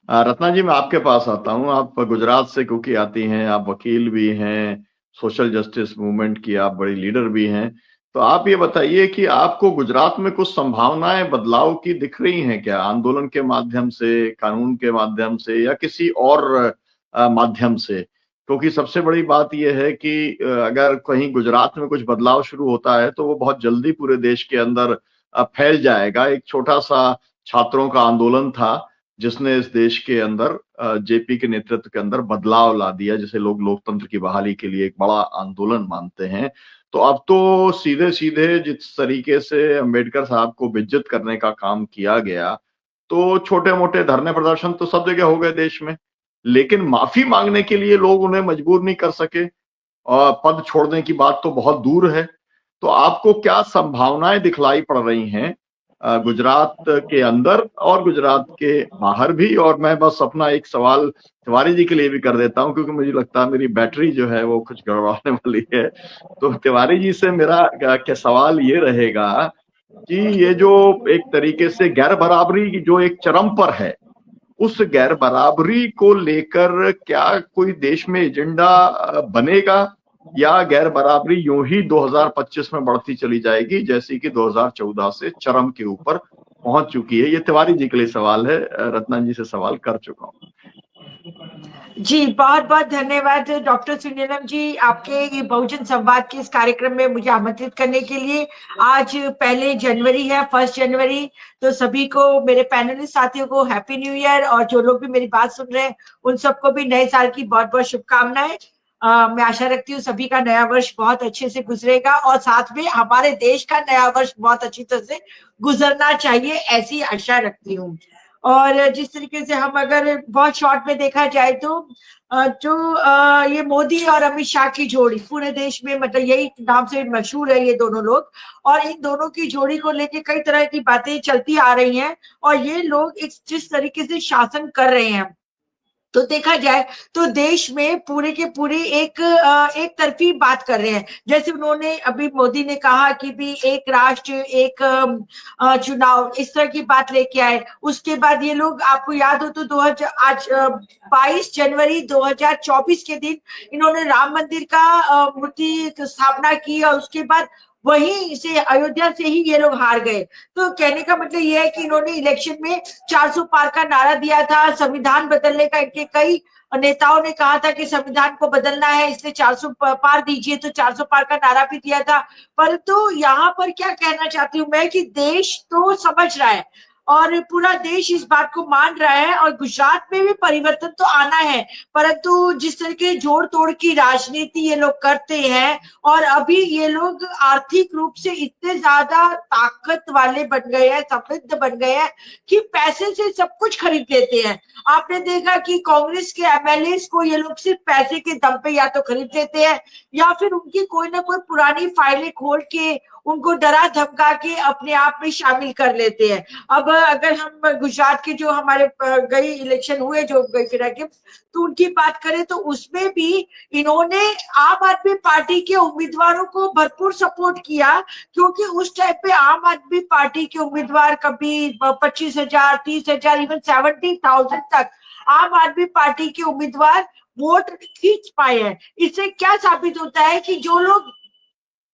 रत्ना जी, मैं आपके पास आता हूँ। आप गुजरात से क्योंकि आती हैं, आप वकील भी हैं, सोशल जस्टिस मूवमेंट की आप बड़ी लीडर भी हैं। तो आप ये बताइए कि आपको गुजरात में कुछ संभावनाएं बदलाव की दिख रही हैं क्या, आंदोलन के माध्यम से, कानून के माध्यम से, या किसी और माध्यम से? क्योंकि सबसे बड़ी बात यह है कि अगर कहीं गुजरात में कुछ बदलाव शुरू होता है तो वो बहुत जल्दी पूरे देश के अंदर फैल जाएगा। एक छोटा सा छात्रों का आंदोलन था जिसने इस देश के अंदर जेपी के नेतृत्व के अंदर बदलाव ला दिया, जिसे लोग लोकतंत्र की बहाली के लिए एक बड़ा आंदोलन मानते हैं। तो अब तो सीधे सीधे जिस तरीके से अंबेडकर साहब को बेइज्जत करने का काम किया गया, तो छोटे मोटे धरने प्रदर्शन तो सब जगह हो गए देश में, लेकिन माफी मांगने के लिए लोग उन्हें मजबूर नहीं कर सके, और पद छोड़ने की बात तो बहुत दूर है। तो आपको क्या संभावनाएं दिखलाई पड़ रही हैं गुजरात के अंदर और गुजरात के बाहर भी? और मैं बस अपना एक सवाल तिवारी जी के लिए भी कर देता हूं, क्योंकि मुझे लगता है मेरी बैटरी जो है वो कुछ गड़बड़ाने वाली है। तो तिवारी जी से मेरा क्या सवाल ये रहेगा कि ये जो एक तरीके से गैर बराबरी की जो एक चरम पर है, उस गैर बराबरी को लेकर क्या कोई देश में एजेंडा बनेगा, या गैर बराबरी यूं ही 2025 में बढ़ती चली जाएगी जैसी कि 2014 से चरम के ऊपर पहुंच चुकी है? ये तिवारी जी के लिए सवाल है, रत्ना जी से सवाल कर चुका हूं। जी, बहुत-बहुत धन्यवाद डॉक्टर सुनीलम जी, आपके ये बहुजन संवाद के इस कार्यक्रम में मुझे आमंत्रित करने के लिए। आज 1 जनवरी है, 1 जनवरी, तो सभी को, मेरे पैनलिस्ट साथियों को हैप्पी न्यू ईयर, और जो लोग भी मेरी बात सुन रहे हैं, उन सबको भी नए साल की बहुत-बहुत शुभकामनाएं। मैं आशा रखती हूँ सभी का नया वर्ष बहुत अच्छे से गुजरेगा, और साथ में हमारे देश का नया वर्ष बहुत अच्छी तरह से गुजरना चाहिए, ऐसी आशा रखती हूँ। और जिस तरीके से हम अगर बहुत शॉर्ट में देखा जाए तो जो ये मोदी और अमित शाह की जोड़ी पूरे देश में, मतलब यही नाम से मशहूर है ये दोनों लोग, और इन दोनों की जोड़ी को लेके कई तरह की बातें चलती आ रही हैं। और ये लोग इस जिस तरीके से शासन कर रहे हैं, तो देखा जाए तो देश में पूरे के पूरे एक तरफी बात कर रहे हैं। जैसे उन्होंने अभी मोदी ने कहा कि भी एक राष्ट्र एक चुनाव, इस तरह की बात लेके आए। उसके बाद ये लोग, आपको याद हो तो 2000 आज 22 जनवरी 2024 के दिन इन्होंने राम मंदिर का मूर्ति स्थापना की, और उसके बाद वहीं से अयोध्या से ही ये लोग हार गए। तो कहने का मतलब ये है कि इन्होंने इलेक्शन में 400 पार का नारा दिया था, संविधान बदलने का इनके कई नेताओं ने कहा था कि संविधान को बदलना है, इसलिए 400 पार दीजिए, तो 400 पार का नारा भी दिया था। परंतु यहाँ पर क्या कहना चाहती हूँ मैं कि देश तो समझ रहा है और पूरा देश इस बात को मान रहा है, और गुजरात में भी परिवर्तन तो आना है, परंतु जिस तरह के जोड़ तोड़ की राजनीति ये लोग करते हैं, और अभी ये लोग आर्थिक रूप से इतने ज्यादा ताकत वाले बन गए हैं, समृद्ध बन गए हैं कि पैसे से सब कुछ खरीद लेते हैं। आपने देखा कि कांग्रेस के एमएलए को ये लोग सिर्फ पैसे के दम पे या तो खरीद लेते हैं, या फिर उनकी कोई ना कोई पुरानी फाइलें खोल के उनको डरा धमका के अपने आप में शामिल कर लेते हैं। अब अगर हम गुजरात के जो हमारे गई इलेक्शन हुए, जो गई फिर के, तो उनकी बात करें तो उसमें भी इन्होंने आम आदमी पार्टी के उम्मीदवारों को भरपूर सपोर्ट किया, क्योंकि उस टाइम पे आम आदमी पार्टी के उम्मीदवार कभी 25,000, 30,000, इवन 70,000 तक आम आदमी पार्टी के उम्मीदवार वोट खींच पाए हैं। इससे क्या साबित होता है कि जो लोग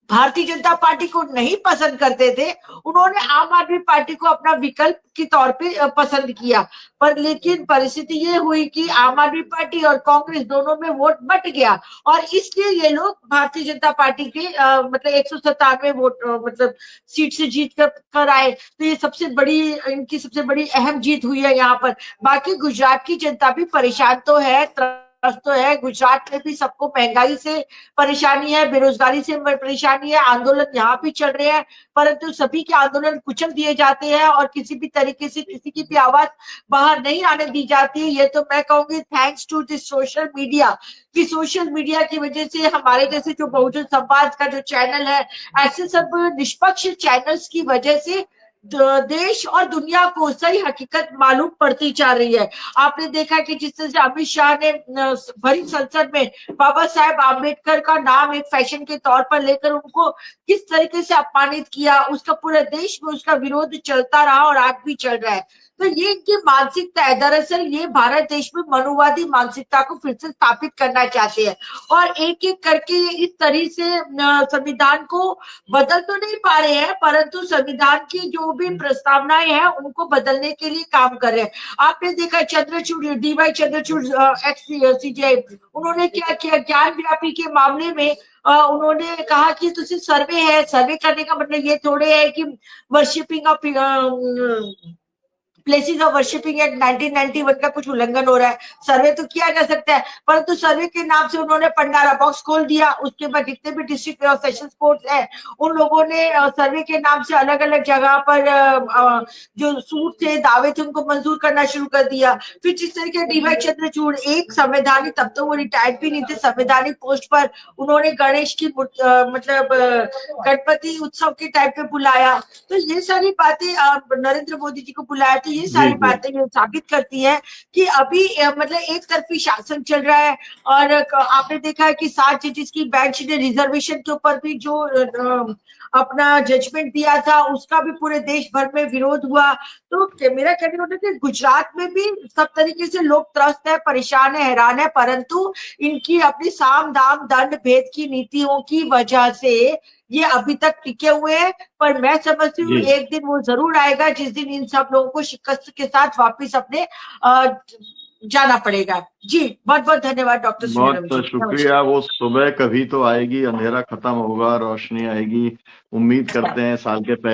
भारतीय जनता पार्टी को नहीं पसंद करते थे, उन्होंने आम आदमी पार्टी को अपना विकल्प के तौर पे पसंद किया। पर लेकिन परिस्थिति ये हुई कि आम आदमी पार्टी और कांग्रेस दोनों में वोट बट गया, और इसलिए ये लोग भारतीय जनता पार्टी के मतलब 197 वोट मतलब सीट से जीत कर आए। तो ये सबसे बड़ी, इनकी सबसे बड़ी अहम जीत हुई है यहाँ पर। बाकी गुजरात की जनता भी परेशान तो है, त्रस्त तो है। गुजरात में भी सबको महंगाई से परेशानी है, बेरोजगारी से परेशानी है, आंदोलन यहाँ भी चल रहे हैं, परंतु सभी के आंदोलन कुचल दिए जाते हैं, और किसी भी तरीके से किसी की भी आवाज बाहर नहीं आने दी जाती है। ये तो मैं कहूंगी thanks to this social media, कि सोशल मीडिया की वजह से हमारे जैसे जो बहुजन समाज का जो चैनल है, ऐसे सब निष्पक्ष चैनल्स की वजह से देश और दुनिया को सही हकीकत मालूम पड़ती जा रही है। आपने देखा कि जिस तरह से अमित शाह ने भरी संसद में बाबा साहेब आम्बेडकर का नाम एक फैशन के तौर पर लेकर उनको किस तरीके से अपमानित किया, उसका पूरे देश में उसका विरोध चलता रहा और आज भी चल रहा है। तो ये इनकी मानसिकता है। दरअसल ये भारत देश में मनुवादी मानसिकता को फिर से स्थापित करना चाहते हैं और एक एक करके ये इस तरह से संविधान को बदल तो नहीं पा रहे हैं, परंतु संविधान की जो भी प्रस्तावनाएं हैं उनको बदलने के लिए काम कर रहे हैं। आपने देखा चंद्रचूड़, डीवाई चंद्रचूड़ एक्स सीजेआई, उन्होंने क्या किया, ज्ञान व्यापी के मामले में उन्होंने कहा कि तो सिर्फ सर्वे है, सर्वे करने का मतलब ये थोड़े है कि worshipping of places of worshipping act 1991 का कुछ उल्लंघन हो रहा है। सर्वे तो किया जा सकता है, परंतु सर्वे के नाम से उन्होंने पंडारा बॉक्स खोल दिया। उसके बाद जितने भी डिस्ट्रिक्ट सेशन कोर्ट है उन लोगों ने सर्वे के नाम से अलग अलग जगह पर जो सूट थे, दावे थे, उनको मंजूर करना शुरू कर दिया। फिर जिस तरीके डीवाई चंद्रचूड़ एक संवैधानिक, तब तो वो रिटायर्ड भी नहीं थे, संवैधानिक पोस्ट पर उन्होंने गणेश की मतलब गणपति उत्सव के टाइप पे बुलाया। तो ये सारी बातें नरेंद्र मोदी जी को बुलाया, तो ये जी सारी जी बातें ये साबित करती है कि अभी मतलब एक तरफी शासन चल रहा है। और आपने देखा है कि 7 जजेस की बेंच ने रिजर्वेशन के ऊपर भी जो अपना जजमेंट दिया था, उसका भी पूरे देश भर में विरोध हुआ। तो मेरा कहने का मतलब कि गुजरात में भी सब तरीके से लोग त्रस्त है, परेशान है, हैरान है, परंतु इनकी अपनी साम दाम दंड भेद की नीतियों की वजह से ये अभी तक टिके हुए हैं। पर मैं समझती हूँ जी। एक दिन वो जरूर आएगा जिस दिन इन सब लोगों को शिकस्त के साथ वापिस अपने जाना पड़ेगा। जी बहुत बहुत धन्यवाद डॉक्टर सुनीलम बहुत जी, शुक्रिया। नमस्कार। वो सुबह कभी तो आएगी, अंधेरा खत्म होगा, रोशनी आएगी। उम्मीद करते हैं साल के पहले